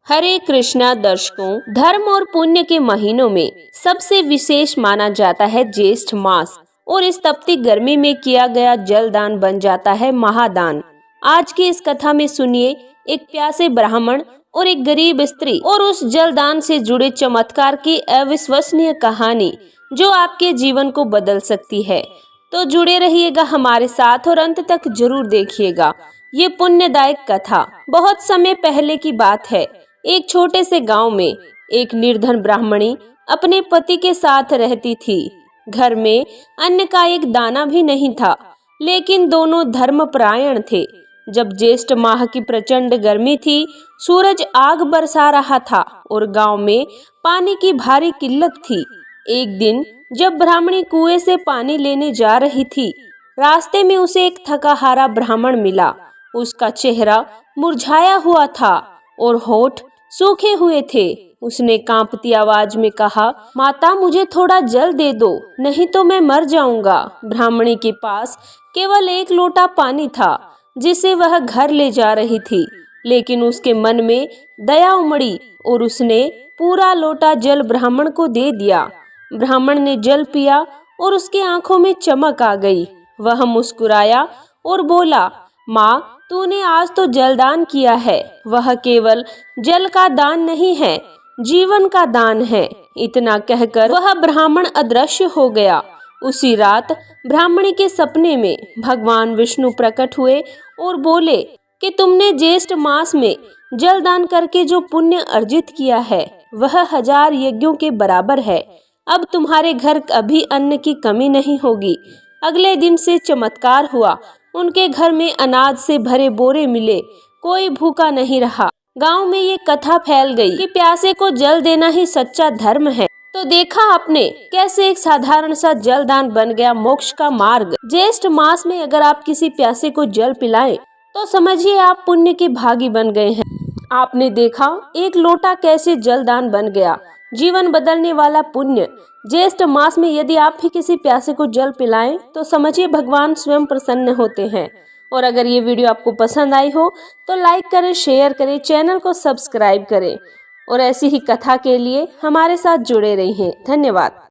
हरे कृष्णा दर्शकों, धर्म और पुण्य के महीनों में सबसे विशेष माना जाता है ज्येष्ठ मास और इस तपती गर्मी में किया गया जलदान बन जाता है महादान। आज की इस कथा में सुनिए एक प्यासे ब्राह्मण और एक गरीब स्त्री और उस जलदान से जुड़े चमत्कार की अविश्वसनीय कहानी जो आपके जीवन को बदल सकती है। तो जुड़े रहिएगा हमारे साथ और अंत तक जरूर देखिएगा। ये पुण्यदायक कथा बहुत समय पहले की बात है। एक छोटे से गांव में एक निर्धन ब्राह्मणी अपने पति के साथ रहती थी। घर में अन्न का एक दाना भी नहीं था, लेकिन दोनों धर्मपरायण थे। जब ज्येष्ठ माह की प्रचंड गर्मी थी, सूरज आग बरसा रहा था और गांव में पानी की भारी किल्लत थी। एक दिन जब ब्राह्मणी कुएं से पानी लेने जा रही थी, रास्ते में उसे एक थकाहारा ब्राह्मण मिला। उसका चेहरा मुरझाया हुआ था और होंठ सूखे हुए थे। उसने कांपती आवाज में कहा, माता मुझे थोड़ा जल दे दो, नहीं तो मैं मर जाऊंगा। ब्राह्मणी के पास केवल एक लोटा पानी था जिसे वह घर ले जा रही थी, लेकिन उसके मन में दया उमड़ी और उसने पूरा लोटा जल ब्राह्मण को दे दिया। ब्राह्मण ने जल पिया और उसके आंखों में चमक आ गई। वह मुस्कुराया और बोला, माँ तूने आज तो जलदान किया है। वह केवल जल का दान नहीं है, जीवन का दान है। इतना कहकर वह ब्राह्मण अदृश्य हो गया। उसी रात ब्राह्मणी के सपने में भगवान विष्णु प्रकट हुए और बोले कि तुमने ज्येष्ठ मास में जलदान करके जो पुण्य अर्जित किया है वह 1000 यज्ञों के बराबर है। अब तुम्हारे घर कभी अन्न की कमी नहीं होगी। अगले दिन से चमत्कार हुआ। उनके घर में अनाज से भरे बोरे मिले, कोई भूखा नहीं रहा। गांव में ये कथा फैल गई कि प्यासे को जल देना ही सच्चा धर्म है। तो देखा आपने कैसे एक साधारण सा जलदान बन गया मोक्ष का मार्ग। ज्येष्ठ मास में अगर आप किसी प्यासे को जल पिलाएं तो समझिए आप पुण्य के भागी बन गए हैं। आपने देखा एक लोटा कैसे जलदान बन गया, जीवन बदलने वाला पुण्य। ज्येष्ठ मास में यदि आप भी किसी प्यासे को जल पिलाएं तो समझिए भगवान स्वयं प्रसन्न होते हैं। और अगर ये वीडियो आपको पसंद आई हो तो लाइक करें, शेयर करें, चैनल को सब्सक्राइब करें और ऐसी ही कथा के लिए हमारे साथ जुड़े रहिए। धन्यवाद।